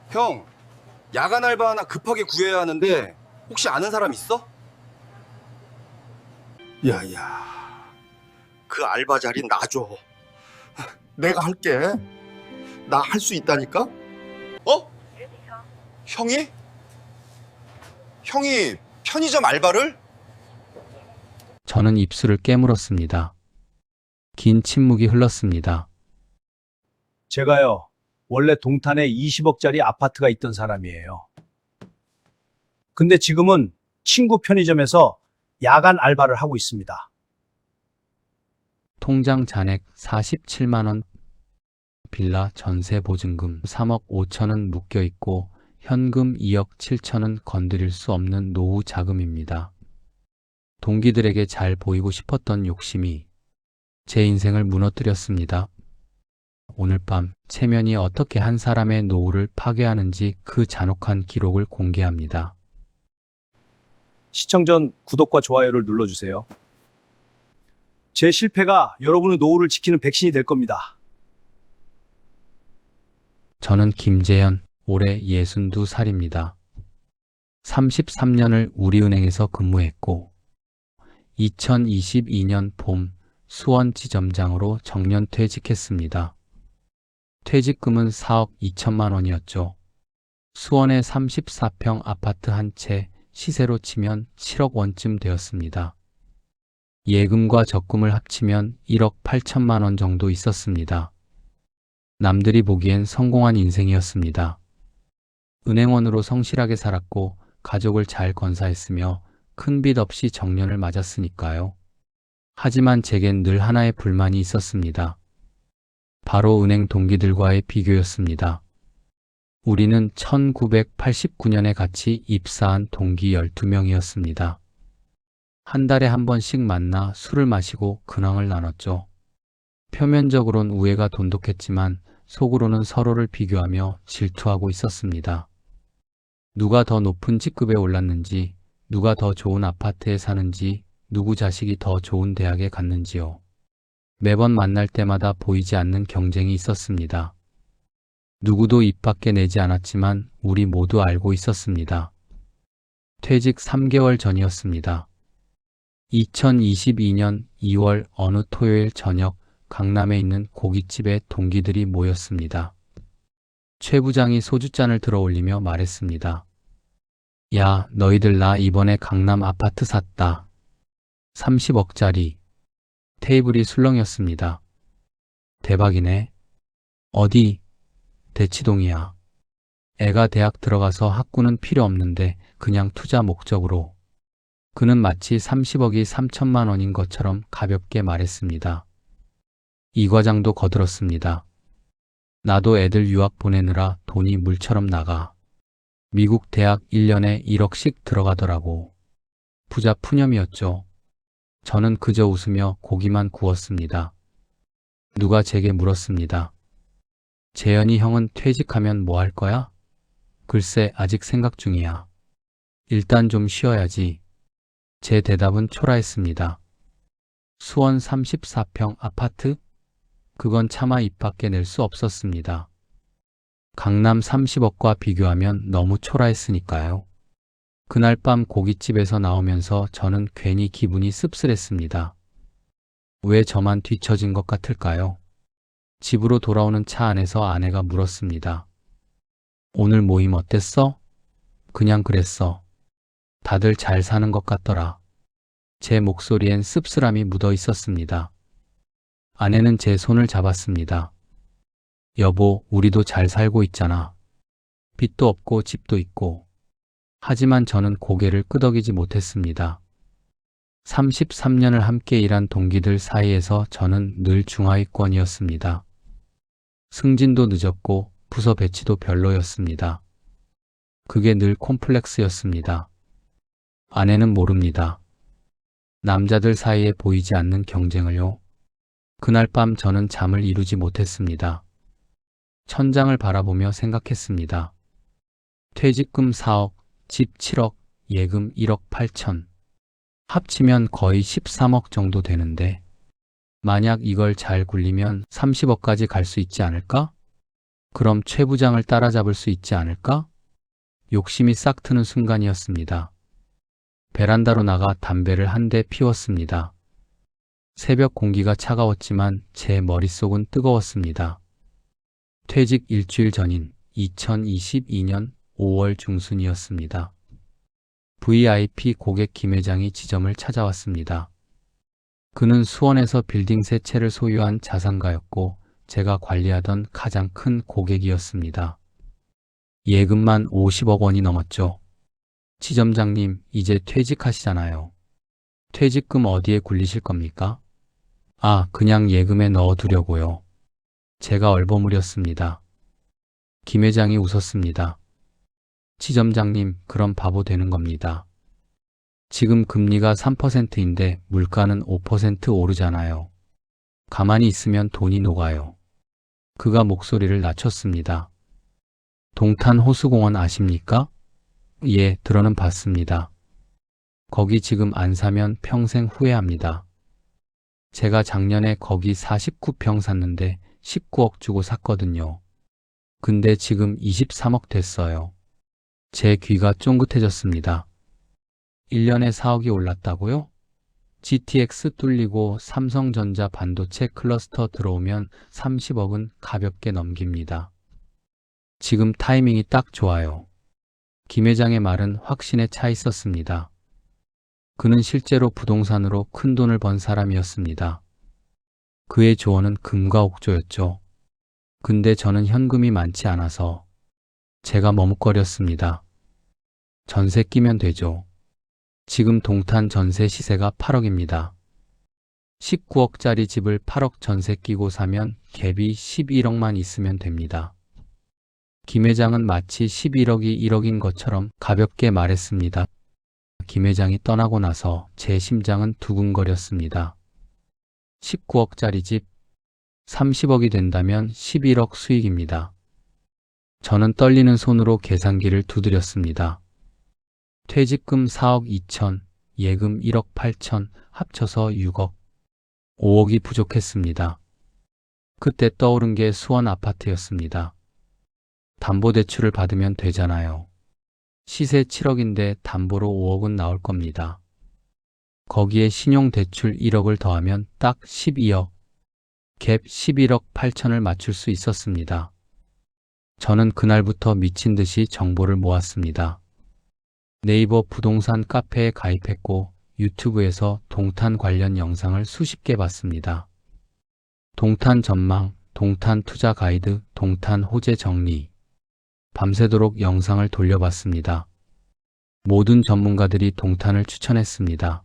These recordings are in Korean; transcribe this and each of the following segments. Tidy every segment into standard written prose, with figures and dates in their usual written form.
형, 야간 알바 하나 급하게 구해야 하는데 혹시 아는 사람 있어? 야야, 그 알바 자리 놔줘. 내가 할게. 나 할 수 있다니까? 어? 형이? 형이 편의점 알바를? 저는 입술을 깨물었습니다. 긴 침묵이 흘렀습니다. 제가요, 원래 동탄에 20억짜리 아파트가 있던 사람이에요. 근데 지금은 친구 편의점에서 야간 알바를 하고 있습니다. 통장 잔액 47만 원, 빌라 전세 보증금 3억 5천은 묶여 있고 현금 2억 7천은 건드릴 수 없는 노후 자금입니다. 동기들에게 잘 보이고 싶었던 욕심이 제 인생을 무너뜨렸습니다. 오늘 밤 체면이 어떻게 한 사람의 노후를 파괴하는지 그 잔혹한 기록을 공개합니다. 시청 전 구독과 좋아요를 눌러주세요. 제 실패가 여러분의 노후를 지키는 백신이 될 겁니다. 저는 김재현, 올해 62살입니다. 33년을 우리은행에서 근무했고 2022년 봄 수원지점장으로 정년퇴직했습니다. 퇴직금은 4억 2천만 원이었죠. 수원의 34평 아파트 한 채 시세로 치면 7억 원쯤 되었습니다. 예금과 적금을 합치면 1억 8천만 원 정도 있었습니다. 남들이 보기엔 성공한 인생이었습니다. 은행원으로 성실하게 살았고 가족을 잘 건사했으며 큰 빚 없이 정년을 맞았으니까요. 하지만 제겐 늘 하나의 불만이 있었습니다. 바로 은행 동기들과의 비교였습니다. 우리는 1989년에 같이 입사한 동기 12명이었습니다. 한 달에 한 번씩 만나 술을 마시고 근황을 나눴죠. 표면적으론 우애가 돈독했지만 속으로는 서로를 비교하며 질투하고 있었습니다. 누가 더 높은 직급에 올랐는지, 누가 더 좋은 아파트에 사는지, 누구 자식이 더 좋은 대학에 갔는지요. 매번 만날 때마다 보이지 않는 경쟁이 있었습니다. 누구도 입 밖에 내지 않았지만 우리 모두 알고 있었습니다. 퇴직 3개월 전이었습니다. 2022년 2월 어느 토요일 저녁 강남에 있는 고깃집에 동기들이 모였습니다. 최 부장이 소주잔을 들어 올리며 말했습니다. 야, 너희들 나 이번에 강남 아파트 샀다. 30억짜리. 테이블이 술렁였습니다. 대박이네. 어디? 대치동이야. 애가 대학 들어가서 학구는 필요 없는데 그냥 투자 목적으로. 그는 마치 30억이 3천만 원인 것처럼 가볍게 말했습니다. 이 과장도 거들었습니다. 나도 애들 유학 보내느라 돈이 물처럼 나가. 미국 대학 1년에 1억씩 들어가더라고. 부자 푸념이었죠. 저는 그저 웃으며 고기만 구웠습니다. 누가 제게 물었습니다. 재현이 형은 퇴직하면 뭐 할 거야? 글쎄 아직 생각 중이야. 일단 좀 쉬어야지. 제 대답은 초라했습니다. 수원 34평 아파트? 그건 차마 입 밖에 낼 수 없었습니다. 강남 30억과 비교하면 너무 초라했으니까요. 그날 밤 고깃집에서 나오면서 저는 괜히 기분이 씁쓸했습니다. 왜 저만 뒤처진 것 같을까요? 집으로 돌아오는 차 안에서 아내가 물었습니다. 오늘 모임 어땠어? 그냥 그랬어. 다들 잘 사는 것 같더라. 제 목소리엔 씁쓸함이 묻어 있었습니다. 아내는 제 손을 잡았습니다. 여보, 우리도 잘 살고 있잖아. 빚도 없고 집도 있고. 하지만 저는 고개를 끄덕이지 못했습니다. 33년을 함께 일한 동기들 사이에서 저는 늘 중하위권이었습니다. 승진도 늦었고 부서 배치도 별로였습니다. 그게 늘 콤플렉스였습니다. 아내는 모릅니다. 남자들 사이에 보이지 않는 경쟁을요. 그날 밤 저는 잠을 이루지 못했습니다. 천장을 바라보며 생각했습니다. 퇴직금 4억, 집 7억, 예금 1억 8천. 합치면 거의 13억 정도 되는데 만약 이걸 잘 굴리면 30억까지 갈 수 있지 않을까? 그럼 최 부장을 따라잡을 수 있지 않을까? 욕심이 싹 트는 순간이었습니다. 베란다로 나가 담배를 한 대 피웠습니다. 새벽 공기가 차가웠지만 제 머릿속은 뜨거웠습니다. 퇴직 일주일 전인 2022년 5월 중순이었습니다. VIP 고객 김 회장이 지점을 찾아왔습니다. 그는 수원에서 빌딩 3채를 소유한 자산가였고 제가 관리하던 가장 큰 고객이었습니다. 예금만 50억 원이 넘었죠. 지점장님, 이제 퇴직하시잖아요. 퇴직금 어디에 굴리실 겁니까? 아, 그냥 예금에 넣어두려고요. 제가 얼버무렸습니다. 김 회장이 웃었습니다. 지점장님, 그럼 바보 되는 겁니다. 지금 금리가 3%인데 물가는 5% 오르잖아요. 가만히 있으면 돈이 녹아요. 그가 목소리를 낮췄습니다. 동탄 호수공원 아십니까? 예, 들어는 봤습니다. 거기 지금 안 사면 평생 후회합니다. 제가 작년에 거기 49평 샀는데 19억 주고 샀거든요. 근데 지금 23억 됐어요. 제 귀가 쫑긋해졌습니다. 1년에 4억이 올랐다고요? GTX 뚫리고 삼성전자 반도체 클러스터 들어오면 30억은 가볍게 넘깁니다. 지금 타이밍이 딱 좋아요. 김 회장의 말은 확신에 차 있었습니다. 그는 실제로 부동산으로 큰 돈을 번 사람이었습니다. 그의 조언은 금과 옥조였죠. 근데 저는 현금이 많지 않아서 제가 머뭇거렸습니다. 전세 끼면 되죠. 지금 동탄 전세 시세가 8억입니다. 19억짜리 집을 8억 전세 끼고 사면 갭이 11억만 있으면 됩니다. 김 회장은 마치 11억이 1억인 것처럼 가볍게 말했습니다. 김 회장이 떠나고 나서 제 심장은 두근거렸습니다. 19억짜리 집, 30억이 된다면 11억 수익입니다. 저는 떨리는 손으로 계산기를 두드렸습니다. 퇴직금 4억 2천, 예금 1억 8천, 합쳐서 6억. 5억이 부족했습니다. 그때 떠오른 게 수원 아파트였습니다. 담보대출을 받으면 되잖아요. 시세 7억인데 담보로 5억은 나올 겁니다. 거기에 신용대출 1억을 더하면 딱 12억. 갭 11억 8천을 맞출 수 있었습니다. 저는 그날부터 미친 듯이 정보를 모았습니다. 네이버 부동산 카페에 가입했고 유튜브에서 동탄 관련 영상을 수십 개 봤습니다. 동탄 전망, 동탄 투자 가이드, 동탄 호재 정리. 밤새도록 영상을 돌려봤습니다. 모든 전문가들이 동탄을 추천했습니다.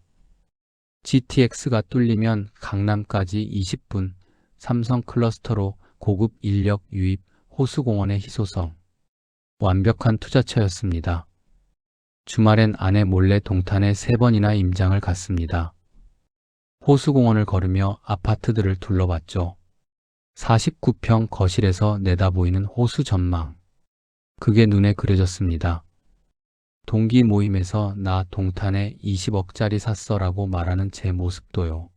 GTX가 뚫리면 강남까지 20분, 삼성 클러스터로 고급 인력 유입, 호수공원의 희소성. 완벽한 투자처였습니다. 주말엔 아내 몰래 동탄에 3번이나 임장을 갔습니다. 호수공원을 걸으며 아파트들을 둘러봤죠. 49평 거실에서 내다보이는 호수 전망. 그게 눈에 그려졌습니다. 동기 모임에서 나 동탄에 20억짜리 샀어라고 말하는 제 모습도요.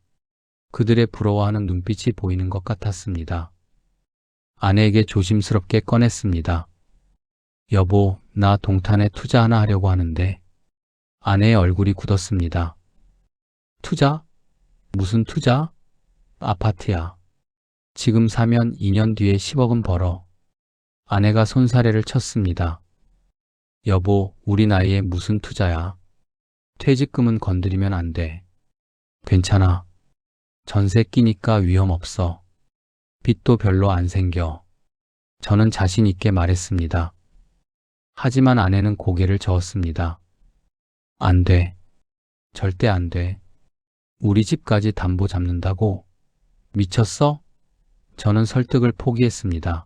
그들의 부러워하는 눈빛이 보이는 것 같았습니다. 아내에게 조심스럽게 꺼냈습니다. 여보, 나 동탄에 투자 하나 하려고 하는데. 아내의 얼굴이 굳었습니다. 투자? 무슨 투자? 아파트야. 지금 사면 2년 뒤에 10억은 벌어. 아내가 손사래를 쳤습니다. 여보, 우리 나이에 무슨 투자야? 퇴직금은 건드리면 안 돼. 괜찮아. 전세 끼니까 위험 없어. 빚도 별로 안 생겨. 저는 자신 있게 말했습니다. 하지만 아내는 고개를 저었습니다. 안 돼. 절대 안 돼. 우리 집까지 담보 잡는다고? 미쳤어? 저는 설득을 포기했습니다.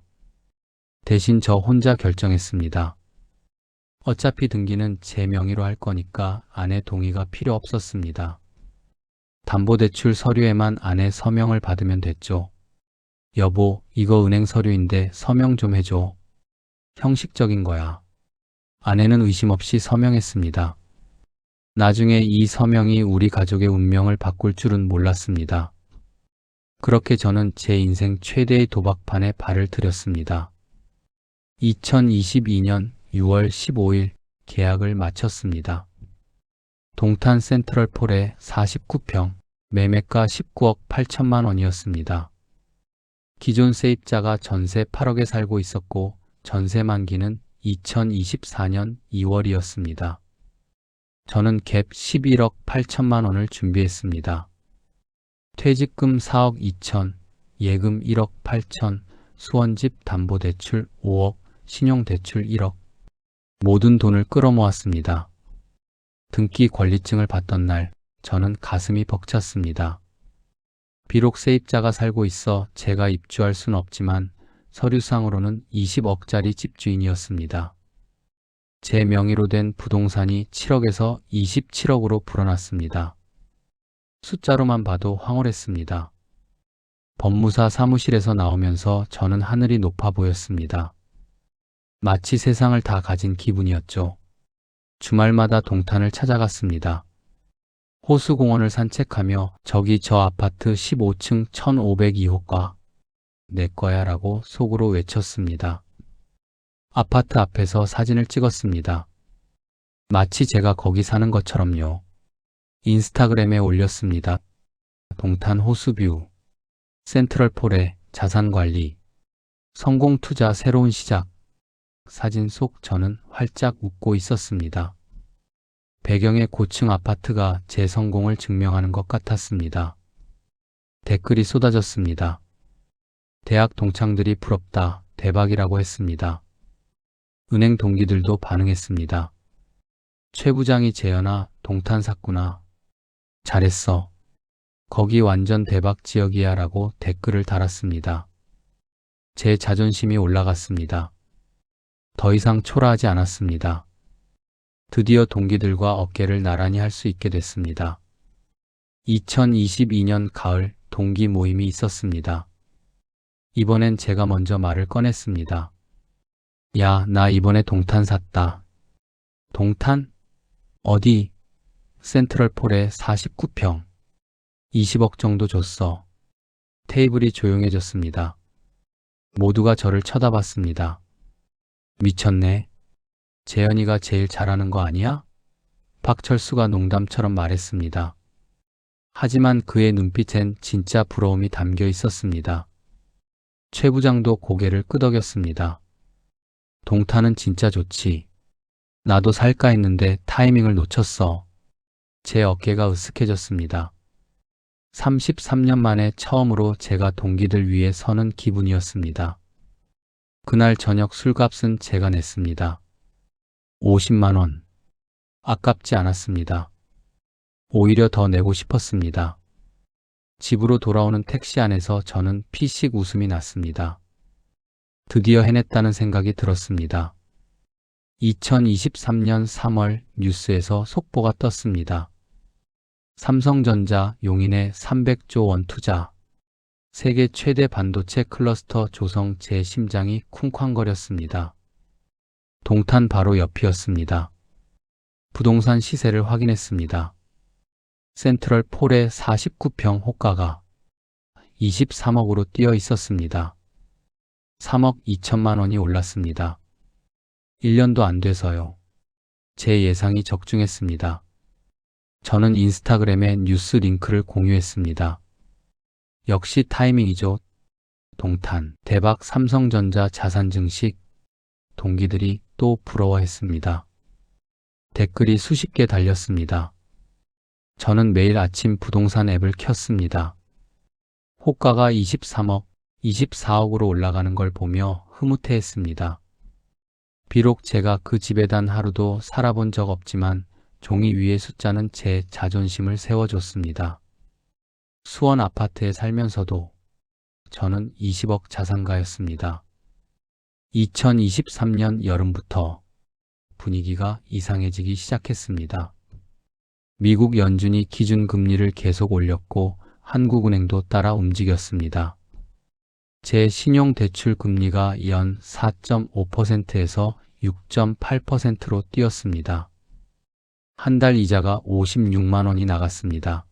대신 저 혼자 결정했습니다. 어차피 등기는 제 명의로 할 거니까 아내 동의가 필요 없었습니다. 담보대출 서류에만 아내 서명을 받으면 됐죠. 여보, 이거 은행 서류인데 서명 좀 해줘. 형식적인 거야. 아내는 의심 없이 서명했습니다. 나중에 이 서명이 우리 가족의 운명을 바꿀 줄은 몰랐습니다. 그렇게 저는 제 인생 최대의 도박판에 발을 들였습니다. 2022년 6월 15일 계약을 마쳤습니다. 동탄 센트럴폴에 49평, 매매가 19억 8천만 원이었습니다. 기존 세입자가 전세 8억에 살고 있었고 전세 만기는 2024년 2월이었습니다. 저는 갭 11억 8천만 원을 준비했습니다. 퇴직금 4억 2천, 예금 1억 8천, 수원집 담보대출 5억, 신용대출 1억. 모든 돈을 끌어모았습니다. 등기 권리증을 받던 날 저는 가슴이 벅찼습니다. 비록 세입자가 살고 있어 제가 입주할 순 없지만 서류상으로는 20억짜리 집주인이었습니다. 제 명의로 된 부동산이 7억에서 27억으로 불어났습니다. 숫자로만 봐도 황홀했습니다. 법무사 사무실에서 나오면서 저는 하늘이 높아 보였습니다. 마치 세상을 다 가진 기분이었죠. 주말마다 동탄을 찾아갔습니다. 호수공원을 산책하며 저기 저 아파트 15층 1502호가 내 거야 라고 속으로 외쳤습니다. 아파트 앞에서 사진을 찍었습니다. 마치 제가 거기 사는 것처럼요. 인스타그램에 올렸습니다. 동탄 호수뷰, 센트럴폴의 자산관리, 성공투자 새로운 시작. 사진 속 저는 활짝 웃고 있었습니다. 배경의 고층 아파트가 제 성공을 증명하는 것 같았습니다. 댓글이 쏟아졌습니다. 대학 동창들이 부럽다, 대박이라고 했습니다. 은행 동기들도 반응했습니다. 최 부장이 재현아, 동탄 샀구나. 잘했어. 거기 완전 대박 지역이야 라고 댓글을 달았습니다. 제 자존심이 올라갔습니다. 더 이상 초라하지 않았습니다. 드디어 동기들과 어깨를 나란히 할 수 있게 됐습니다. 2022년 가을 동기 모임이 있었습니다. 이번엔 제가 먼저 말을 꺼냈습니다. 야, 나 이번에 동탄 샀다. 동탄? 어디? 센트럴폴에 49평. 20억 정도 줬어. 테이블이 조용해졌습니다. 모두가 저를 쳐다봤습니다. 미쳤네. 재현이가 제일 잘하는 거 아니야? 박철수가 농담처럼 말했습니다. 하지만 그의 눈빛엔 진짜 부러움이 담겨 있었습니다. 최 부장도 고개를 끄덕였습니다. 동탄은 진짜 좋지. 나도 살까 했는데 타이밍을 놓쳤어. 제 어깨가 으쓱해졌습니다. 33년 만에 처음으로 제가 동기들 위해 서는 기분이었습니다. 그날 저녁 술값은 제가 냈습니다. 50만 원. 아깝지 않았습니다. 오히려 더 내고 싶었습니다. 집으로 돌아오는 택시 안에서 저는 피식 웃음이 났습니다. 드디어 해냈다는 생각이 들었습니다. 2023년 3월 뉴스에서 속보가 떴습니다. 삼성전자 용인에 300조 원 투자. 세계 최대 반도체 클러스터 조성 제 심장이 쿵쾅거렸습니다. 동탄 바로 옆이었습니다. 부동산 시세를 확인했습니다. 센트럴 폴의 49평 호가가 23억으로 뛰어 있었습니다. 3억 2천만 원이 올랐습니다. 1년도 안 돼서요. 제 예상이 적중했습니다. 저는 인스타그램에 뉴스 링크를 공유했습니다. 역시 타이밍이죠. 동탄, 대박 삼성전자 자산 증식. 동기들이 또 부러워했습니다. 댓글이 수십 개 달렸습니다. 저는 매일 아침 부동산 앱을 켰습니다. 호가가 23억, 24억으로 올라가는 걸 보며 흐뭇해했습니다. 비록 제가 그 집에 단 하루도 살아본 적 없지만 종이 위의 숫자는 제 자존심을 세워줬습니다. 수원 아파트에 살면서도 저는 20억 자산가였습니다. 2023년 여름부터 분위기가 이상해지기 시작했습니다. 미국 연준이 기준금리를 계속 올렸고 한국은행도 따라 움직였습니다. 제 신용대출 금리가 연 4.5%에서 6.8%로 뛰었습니다. 한 달 이자가 56만 원이 나갔습니다.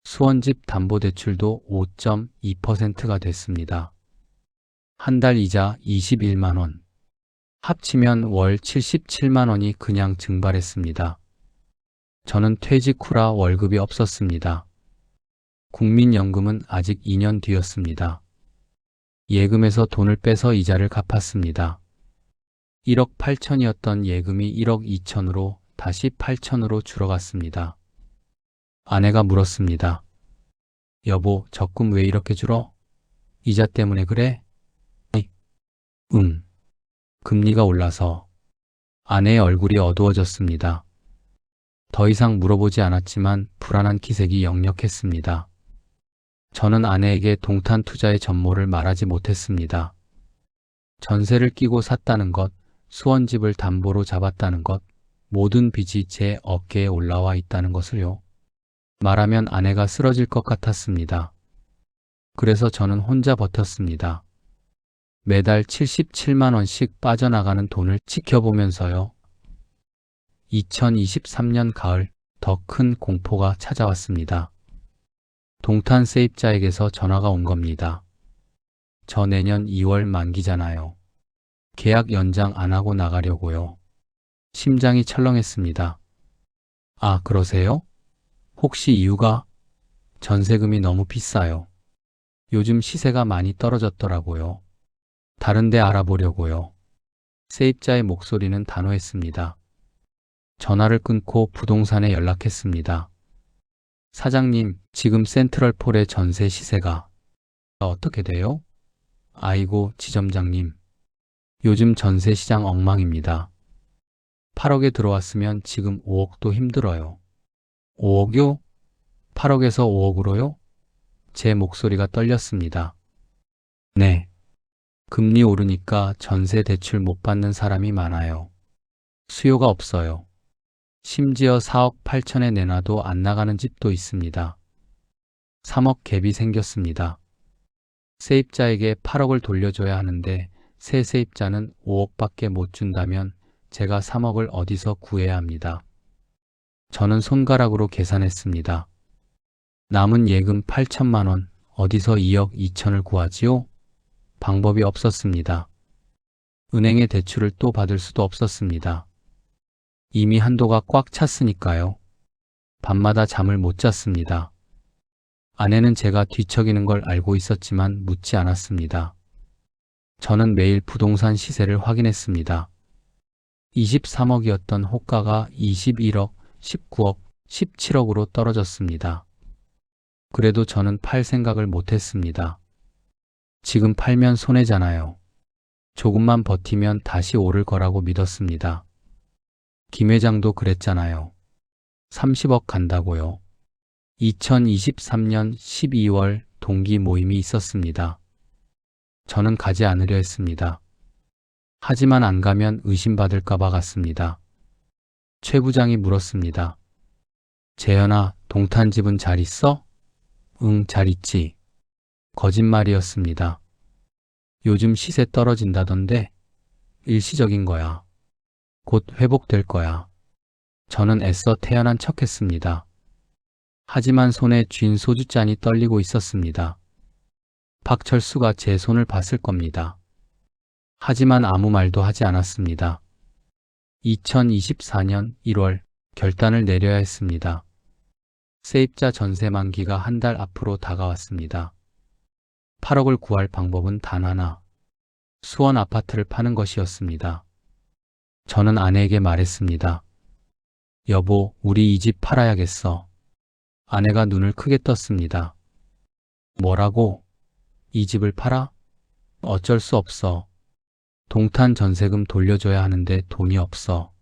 수원집 담보대출도 5.2%가 됐습니다. 한 달 이자 21만 원. 합치면 월 77만 원이 그냥 증발했습니다. 저는 퇴직 후라 월급이 없었습니다. 국민연금은 아직 2년 뒤였습니다. 예금에서 돈을 빼서 이자를 갚았습니다. 1억 8천이었던 예금이 1억 2천으로 다시 8천으로 줄어갔습니다. 아내가 물었습니다. 여보, 적금 왜 이렇게 줄어? 이자 때문에 그래? 금리가 올라서. 아내의 얼굴이 어두워졌습니다. 더 이상 물어보지 않았지만 불안한 기색이 역력했습니다. 저는 아내에게 동탄 투자의 전모를 말하지 못했습니다. 전세를 끼고 샀다는 것, 수원집을 담보로 잡았다는 것, 모든 빚이 제 어깨에 올라와 있다는 것을요. 말하면 아내가 쓰러질 것 같았습니다. 그래서 저는 혼자 버텼습니다. 매달 77만 원씩 빠져나가는 돈을 지켜보면서요. 2023년 가을 더 큰 공포가 찾아왔습니다. 동탄 세입자에게서 전화가 온 겁니다. 저 내년 2월 만기잖아요. 계약 연장 안 하고 나가려고요. 심장이 철렁했습니다. 아, 그러세요? 혹시 이유가? 전세금이 너무 비싸요. 요즘 시세가 많이 떨어졌더라고요. 다른 데 알아보려고요. 세입자의 목소리는 단호했습니다. 전화를 끊고 부동산에 연락했습니다. 사장님, 지금 센트럴폴의 전세 시세가 어떻게 돼요? 아이고, 지점장님. 요즘 전세 시장 엉망입니다. 8억에 들어왔으면 지금 5억도 힘들어요. 5억요? 8억에서 5억으로요? 제 목소리가 떨렸습니다. 네. 금리 오르니까 전세 대출 못 받는 사람이 많아요. 수요가 없어요. 심지어 4억 8천에 내놔도 안 나가는 집도 있습니다. 3억 갭이 생겼습니다. 세입자에게 8억을 돌려줘야 하는데 새 세입자는 5억밖에 못 준다면 제가 3억을 어디서 구해야 합니다. 저는 손가락으로 계산했습니다. 남은 예금 8천만 원, 어디서 2억 2천을 구하지요? 방법이 없었습니다. 은행에 대출을 또 받을 수도 없었습니다. 이미 한도가 꽉 찼으니까요. 밤마다 잠을 못 잤습니다. 아내는 제가 뒤척이는 걸 알고 있었지만 묻지 않았습니다. 저는 매일 부동산 시세를 확인했습니다. 23억이었던 호가가 21억, 19억, 17억으로 떨어졌습니다. 그래도 저는 팔 생각을 못했습니다. 지금 팔면 손해잖아요. 조금만 버티면 다시 오를 거라고 믿었습니다. 김 회장도 그랬잖아요. 30억 간다고요. 2023년 12월 동기 모임이 있었습니다. 저는 가지 않으려 했습니다. 하지만 안 가면 의심받을까 봐 갔습니다. 최 부장이 물었습니다. 재현아, 동탄 집은 잘 있어? 응, 잘 있지. 거짓말이었습니다. 요즘 시세 떨어진다던데 일시적인 거야. 곧 회복될 거야. 저는 애써 태연한 척했습니다. 하지만 손에 쥔 소주잔이 떨리고 있었습니다. 박철수가 제 손을 봤을 겁니다. 하지만 아무 말도 하지 않았습니다. 2024년 1월 결단을 내려야 했습니다. 세입자 전세 만기가 한 달 앞으로 다가왔습니다. 8억을 구할 방법은 단 하나, 수원 아파트를 파는 것이었습니다. 저는 아내에게 말했습니다. 여보, 우리 이 집 팔아야겠어. 아내가 눈을 크게 떴습니다. 뭐라고? 이 집을 팔아? 어쩔 수 없어. 동탄 전세금 돌려줘야 하는데 돈이 없어.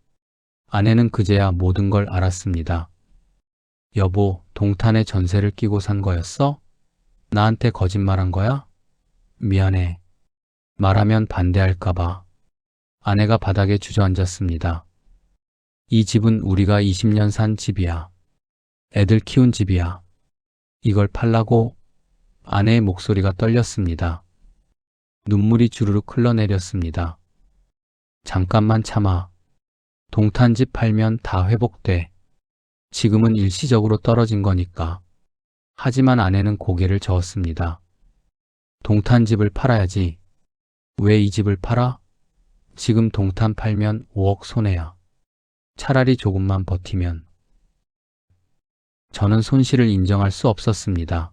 아내는 그제야 모든 걸 알았습니다. 여보, 동탄에 전세를 끼고 산 거였어? 나한테 거짓말한 거야? 미안해. 말하면 반대할까봐. 아내가 바닥에 주저앉았습니다. 이 집은 우리가 20년 산 집이야. 애들 키운 집이야. 이걸 팔라고? 아내의 목소리가 떨렸습니다. 눈물이 주르륵 흘러내렸습니다. 잠깐만 참아. 동탄집 팔면 다 회복돼. 지금은 일시적으로 떨어진 거니까. 하지만 아내는 고개를 저었습니다. 동탄집을 팔아야지. 왜 이 집을 팔아? 지금 동탄 팔면 5억 손해야. 차라리 조금만 버티면. 저는 손실을 인정할 수 없었습니다.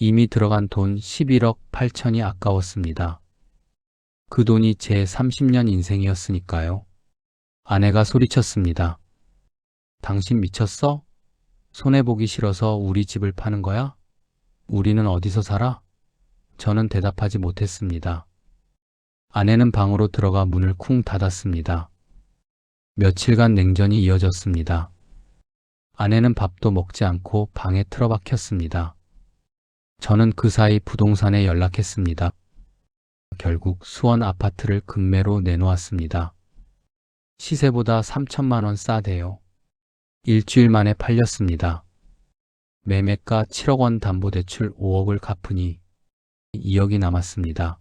이미 들어간 돈 11억 8천이 아까웠습니다. 그 돈이 제 30년 인생이었으니까요. 아내가 소리쳤습니다. 당신 미쳤어? 손해보기 싫어서 우리 집을 파는 거야? 우리는 어디서 살아? 저는 대답하지 못했습니다. 아내는 방으로 들어가 문을 쿵 닫았습니다. 며칠간 냉전이 이어졌습니다. 아내는 밥도 먹지 않고 방에 틀어박혔습니다. 저는 그 사이 부동산에 연락했습니다. 결국 수원 아파트를 급매로 내놓았습니다. 시세보다 3천만 원 싸대요. 일주일 만에 팔렸습니다. 매매가 7억 원 담보대출 5억을 갚으니 2억이 남았습니다.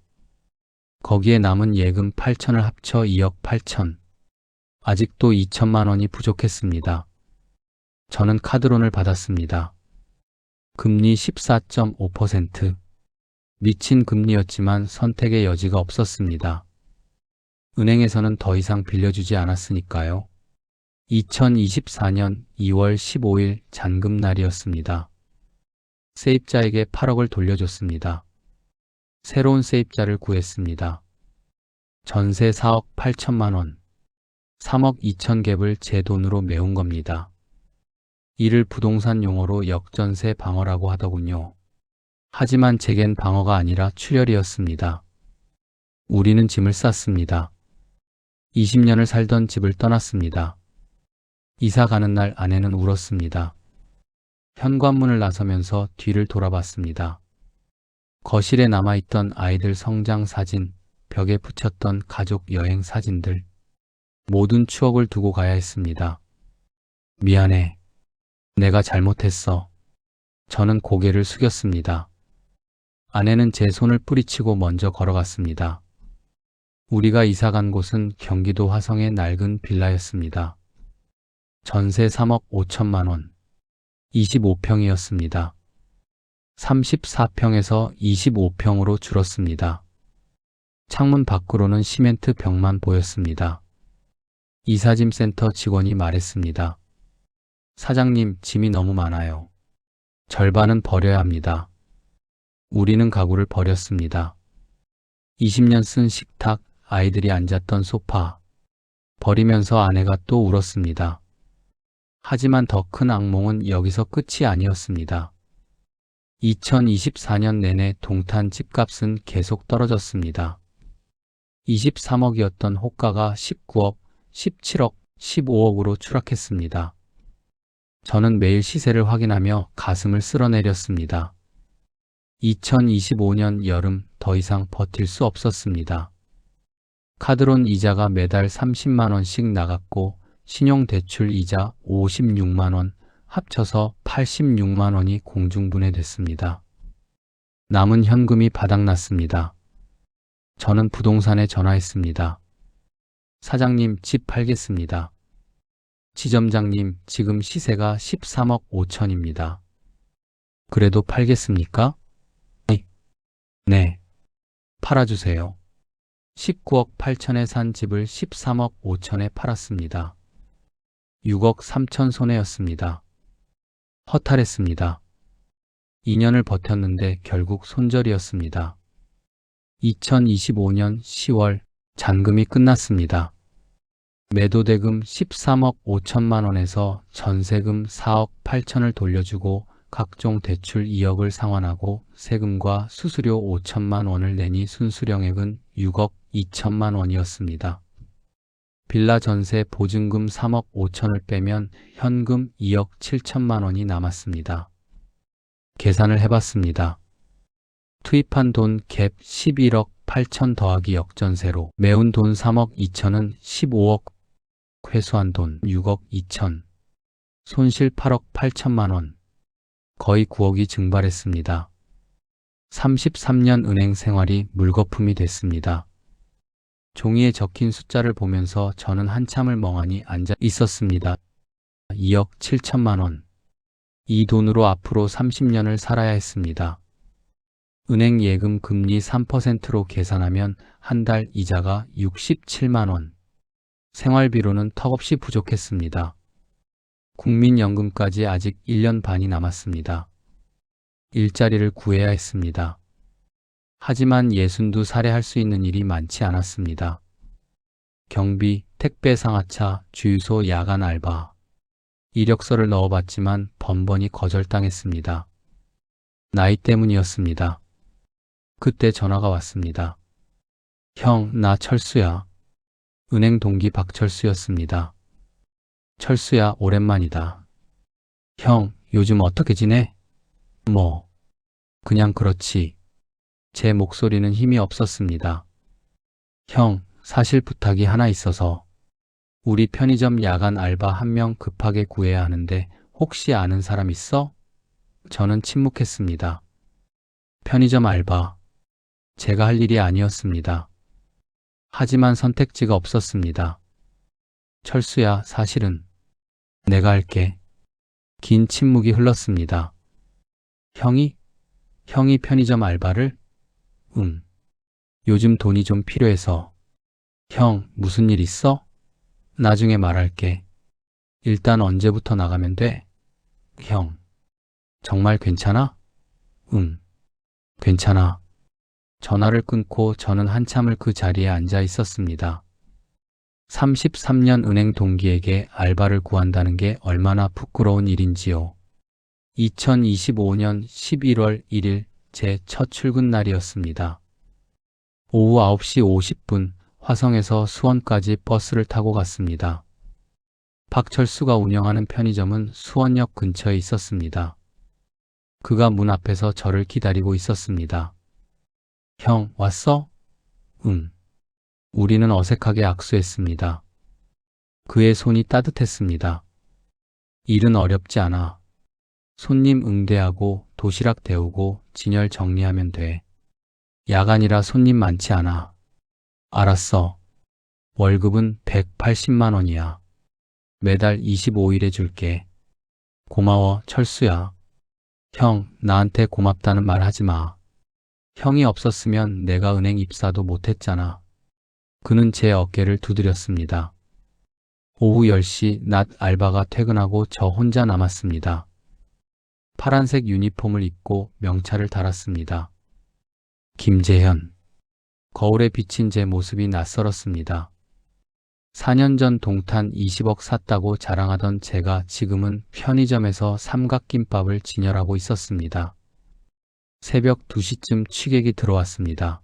거기에 남은 예금 8천을 합쳐 2억 8천. 아직도 2천만 원이 부족했습니다. 저는 카드론을 받았습니다. 금리 14.5%. 미친 금리였지만 선택의 여지가 없었습니다. 은행에서는 더 이상 빌려주지 않았으니까요. 2024년 2월 15일 잔금날이었습니다. 세입자에게 8억을 돌려줬습니다. 새로운 세입자를 구했습니다. 전세 4억 8천만 원, 3억 2천 갭을 제 돈으로 메운 겁니다. 이를 부동산 용어로 역전세 방어라고 하더군요. 하지만 제겐 방어가 아니라 출혈이었습니다. 우리는 짐을 쌌습니다. 20년을 살던 집을 떠났습니다. 이사 가는 날 아내는 울었습니다. 현관문을 나서면서 뒤를 돌아봤습니다. 거실에 남아있던 아이들 성장 사진, 벽에 붙였던 가족 여행 사진들, 모든 추억을 두고 가야 했습니다. 미안해. 내가 잘못했어. 저는 고개를 숙였습니다. 아내는 제 손을 뿌리치고 먼저 걸어갔습니다. 우리가 이사 간 곳은 경기도 화성의 낡은 빌라였습니다. 전세 3억 5천만 원, 25평이었습니다. 34평에서 25평으로 줄었습니다. 창문 밖으로는 시멘트 벽만 보였습니다. 이사짐센터 직원이 말했습니다. 사장님, 짐이 너무 많아요. 절반은 버려야 합니다. 우리는 가구를 버렸습니다. 20년 쓴 식탁, 아이들이 앉았던 소파. 버리면서 아내가 또 울었습니다. 하지만 더 큰 악몽은 여기서 끝이 아니었습니다. 2024년 내내 동탄 집값은 계속 떨어졌습니다. 23억이었던 호가가 19억, 17억, 15억으로 추락했습니다. 저는 매일 시세를 확인하며 가슴을 쓸어내렸습니다. 2025년 여름 더 이상 버틸 수 없었습니다. 카드론 이자가 매달 30만 원씩 나갔고 신용대출 이자 56만 원, 합쳐서 86만 원이 공중분해됐습니다. 남은 현금이 바닥났습니다. 저는 부동산에 전화했습니다. 사장님, 집 팔겠습니다. 지점장님, 지금 시세가 13억 5천입니다. 그래도 팔겠습니까? 네. 팔아주세요. 19억 8천에 산 집을 13억 5천에 팔았습니다. 6억 3천 손해였습니다. 허탈했습니다. 2년을 버텼는데 결국 손절이었습니다. 2025년 10월 잔금이 끝났습니다. 매도대금 13억 5천만 원에서 전세금 4억 8천을 돌려주고 각종 대출 2억을 상환하고 세금과 수수료 5천만 원을 내니 순수령액은 6억 2천만 원이었습니다. 빌라 전세 보증금 3억 5천을 빼면 현금 2억 7천만 원이 남았습니다. 계산을 해봤습니다. 투입한 돈 갭 11억 8천 더하기 역전세로 메운 돈 3억 2천은 15억, 회수한 돈 6억 2천, 손실 8억 8천만 원, 거의 9억이 증발했습니다. 33년 은행 생활이 물거품이 됐습니다. 종이에 적힌 숫자를 보면서 저는 한참을 멍하니 앉아 있었습니다. 2억 7천만 원. 이 돈으로 앞으로 30년을 살아야 했습니다. 은행 예금 금리 3%로 계산하면 한 달 이자가 67만 원. 생활비로는 턱없이 부족했습니다. 국민연금까지 아직 1년 반이 남았습니다. 일자리를 구해야 했습니다. 하지만 62살에 할 수 있는 일이 많지 않았습니다. 경비, 택배 상하차, 주유소 야간 알바. 이력서를 넣어봤지만 번번이 거절당했습니다. 나이 때문이었습니다. 그때 전화가 왔습니다. 형, 나 철수야. 은행 동기 박철수였습니다. 철수야, 오랜만이다. 형, 요즘 어떻게 지내? 뭐, 그냥 그렇지. 제 목소리는 힘이 없었습니다. 형, 사실 부탁이 하나 있어서 우리 편의점 야간 알바 한 명 급하게 구해야 하는데 혹시 아는 사람 있어? 저는 침묵했습니다. 편의점 알바. 제가 할 일이 아니었습니다. 하지만 선택지가 없었습니다. 철수야, 사실은 내가 할게. 긴 침묵이 흘렀습니다. 형이 편의점 알바를? 요즘 돈이 좀 필요해서. 형, 무슨 일 있어? 나중에 말할게. 일단 언제부터 나가면 돼? 형, 정말 괜찮아? 괜찮아. 전화를 끊고 저는 한참을 그 자리에 앉아 있었습니다. 33년 은행 동기에게 알바를 구한다는 게 얼마나 부끄러운 일인지요. 2025년 11월 1일 제 첫 출근 날이었습니다. 오후 9시 50분 화성에서 수원까지 버스를 타고 갔습니다. 박철수가 운영하는 편의점은 수원역 근처에 있었습니다. 그가 문 앞에서 저를 기다리고 있었습니다. 형, 왔어? 우리는 어색하게 악수했습니다. 그의 손이 따뜻했습니다. 일은 어렵지 않아. 손님 응대하고 도시락 데우고 진열 정리하면 돼. 야간이라 손님 많지 않아. 알았어. 월급은 180만 원이야. 매달 25일에 줄게. 고마워, 철수야. 형, 나한테 고맙다는 말 하지 마. 형이 없었으면 내가 은행 입사도 못했잖아. 그는 제 어깨를 두드렸습니다. 오후 10시 낮 알바가 퇴근하고 저 혼자 남았습니다. 파란색 유니폼을 입고 명찰을 달았습니다. 김재현. 거울에 비친 제 모습이 낯설었습니다. 4년 전 동탄 20억 샀다고 자랑하던 제가 지금은 편의점에서 삼각김밥을 진열하고 있었습니다. 새벽 2시쯤 취객이 들어왔습니다.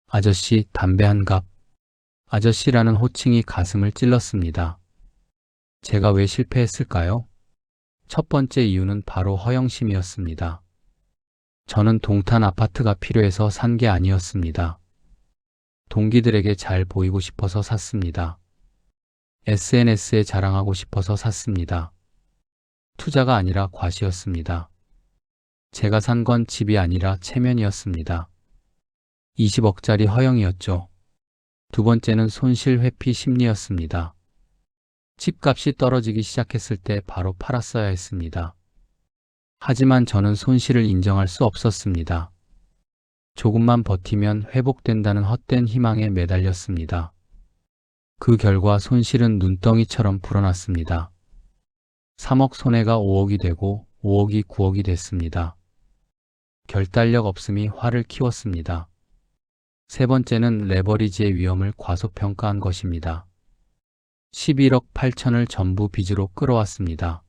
아저씨, 담배 한 갑. 아저씨라는 호칭이 가슴을 찔렀습니다. 제가 왜 실패했을까요? 첫 번째 이유는 바로 허영심이었습니다. 저는 동탄 아파트가 필요해서 산 게 아니었습니다. 동기들에게 잘 보이고 싶어서 샀습니다. SNS에 자랑하고 싶어서 샀습니다. 투자가 아니라 과시였습니다. 제가 산 건 집이 아니라 체면이었습니다. 20억짜리 허영이었죠. 두 번째는 손실 회피 심리였습니다. 집값이 떨어지기 시작했을 때 바로 팔았어야 했습니다. 하지만 저는 손실을 인정할 수 없었습니다. 조금만 버티면 회복된다는 헛된 희망에 매달렸습니다. 그 결과 손실은 눈덩이처럼 불어났습니다. 3억 손해가 5억이 되고 5억이 9억이 됐습니다. 결단력 없음이 화를 키웠습니다. 세 번째는 레버리지의 위험을 과소평가한 것입니다. 11억 8천을 전부 빚으로 끌어왔습니다.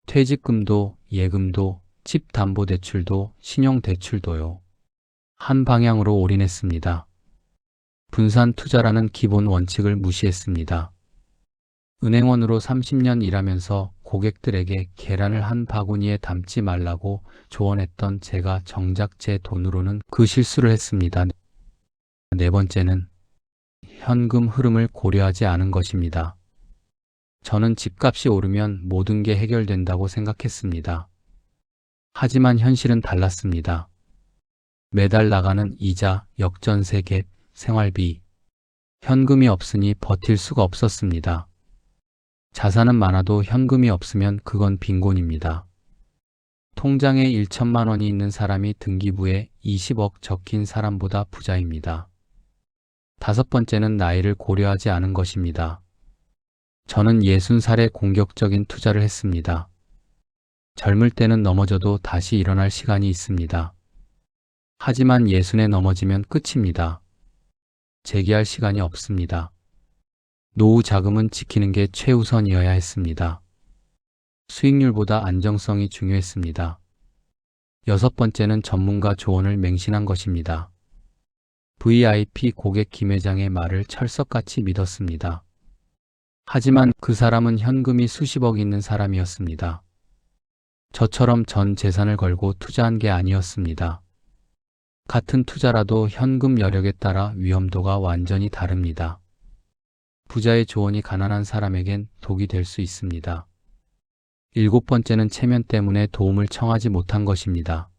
퇴직금도 예금도 집담보대출도 신용대출도요. 한 방향으로 올인했습니다. 분산 투자라는 기본 원칙을 무시했습니다. 은행원으로 30년 일하면서 고객들에게 계란을 한 바구니에 담지 말라고 조언했던 제가 정작 제 돈으로는 그 실수를 했습니다. 네 번째는 현금 흐름을 고려하지 않은 것입니다. 저는 집값이 오르면 모든 게 해결된다고 생각했습니다. 하지만 현실은 달랐습니다. 매달 나가는 이자, 역전세 갭, 생활비, 현금이 없으니 버틸 수가 없었습니다. 자산은 많아도 현금이 없으면 그건 빈곤입니다. 통장에 1천만 원이 있는 사람이 등기부에 20억 적힌 사람보다 부자입니다. 다섯 번째는 나이를 고려하지 않은 것입니다. 저는 60살에 공격적인 투자를 했습니다. 젊을 때는 넘어져도 다시 일어날 시간이 있습니다. 하지만 60에 넘어지면 끝입니다. 재기할 시간이 없습니다. 노후 자금은 지키는 게 최우선이어야 했습니다. 수익률보다 안정성이 중요했습니다. 여섯 번째는 전문가 조언을 맹신한 것입니다. VIP 고객 김 회장의 말을 철석같이 믿었습니다. 하지만 그 사람은 현금이 수십억 있는 사람이었습니다. 저처럼 전 재산을 걸고 투자한 게 아니었습니다. 같은 투자라도 현금 여력에 따라 위험도가 완전히 다릅니다. 부자의 조언이 가난한 사람에겐 독이 될 수 있습니다. 일곱 번째는 체면 때문에 도움을 청하지 못한 것입니다.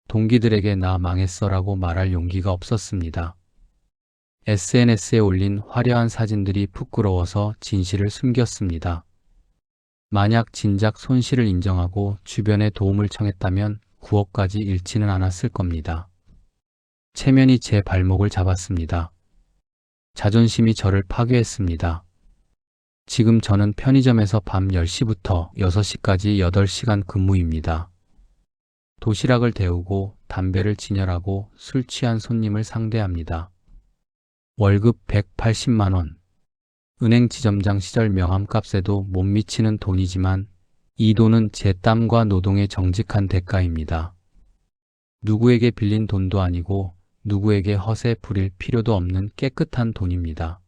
동기들에게 나 망했어라고 말할 용기가 없었습니다. SNS에 올린 화려한 사진들이 부끄러워서 진실을 숨겼습니다. 만약 진작 손실을 인정하고 주변에 도움을 청했다면 9억까지 잃지는 않았을 겁니다. 체면이 제 발목을 잡았습니다. 자존심이 저를 파괴했습니다. 지금 저는 편의점에서 밤 10시부터 6시까지 8시간 근무입니다. 도시락을 데우고 담배를 진열하고 술 취한 손님을 상대합니다. 월급 180만 원. 은행 지점장 시절 명함값에도 못 미치는 돈이지만 이 돈은 제 땀과 노동의 정직한 대가입니다. 누구에게 빌린 돈도 아니고 누구에게 허세 부릴 필요도 없는 깨끗한 돈입니다.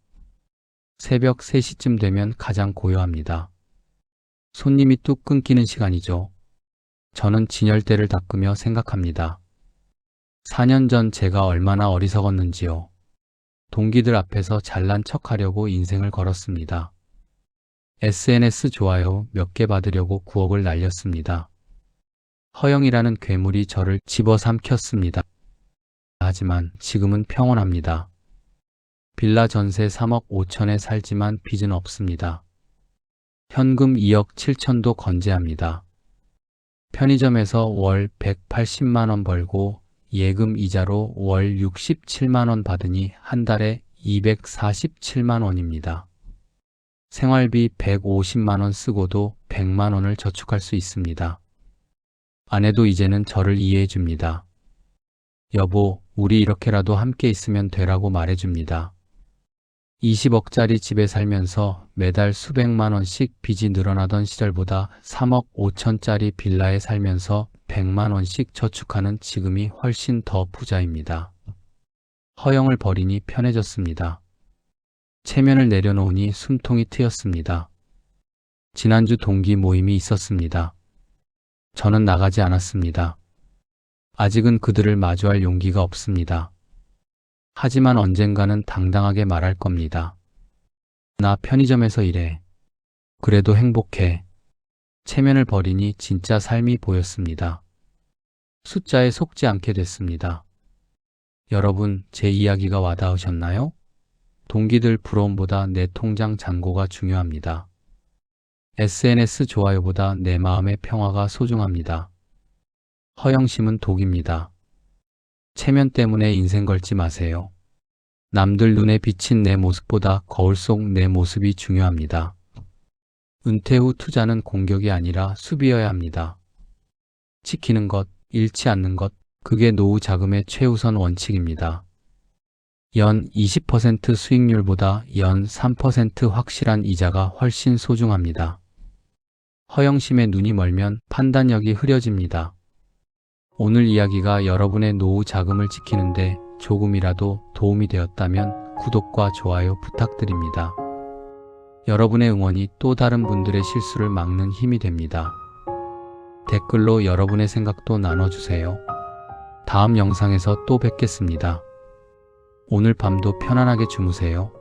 새벽 3시쯤 되면 가장 고요합니다. 손님이 뚝 끊기는 시간이죠. 저는 진열대를 닦으며 생각합니다. 4년 전 제가 얼마나 어리석었는지요. 동기들 앞에서 잘난 척하려고 인생을 걸었습니다. SNS 좋아요 몇 개 받으려고 9억을 날렸습니다. 허영이라는 괴물이 저를 집어삼켰습니다. 하지만 지금은 평온합니다. 빌라 전세 3억 5천에 살지만 빚은 없습니다. 현금 2억 7천도 건재합니다. 편의점에서 월 180만 원 벌고 예금 이자로 월 67만 원 받으니 한 달에 247만 원입니다. 생활비 150만 원 쓰고도 100만 원을 저축할 수 있습니다. 아내도 이제는 저를 이해해 줍니다. 여보, 우리 이렇게라도 함께 있으면 되라고 말해줍니다. 20억짜리 집에 살면서 매달 수백만 원씩 빚이 늘어나던 시절보다 3억 5천짜리 빌라에 살면서 100만 원씩 저축하는 지금이 훨씬 더 부자입니다. 허영을 버리니 편해졌습니다. 체면을 내려놓으니 숨통이 트였습니다. 지난주 동기 모임이 있었습니다. 저는 나가지 않았습니다. 아직은 그들을 마주할 용기가 없습니다. 하지만 언젠가는 당당하게 말할 겁니다. 나 편의점에서 일해. 그래도 행복해. 체면을 버리니 진짜 삶이 보였습니다. 숫자에 속지 않게 됐습니다. 여러분, 제 이야기가 와닿으셨나요? 동기들 부러움보다 내 통장 잔고가 중요합니다. SNS 좋아요보다 내 마음의 평화가 소중합니다. 허영심은 독입니다. 체면 때문에 인생 걸지 마세요. 남들 눈에 비친 내 모습보다 거울 속 내 모습이 중요합니다. 은퇴 후 투자는 공격이 아니라 수비여야 합니다. 지키는 것, 잃지 않는 것, 그게 노후 자금의 최우선 원칙입니다. 연 20% 수익률보다 연 3% 확실한 이자가 훨씬 소중합니다. 허영심에 눈이 멀면 판단력이 흐려집니다. 오늘 이야기가 여러분의 노후 자금을 지키는데 조금이라도 도움이 되었다면 구독과 좋아요 부탁드립니다. 여러분의 응원이 또 다른 분들의 실수를 막는 힘이 됩니다. 댓글로 여러분의 생각도 나눠주세요. 다음 영상에서 또 뵙겠습니다. 오늘 밤도 편안하게 주무세요.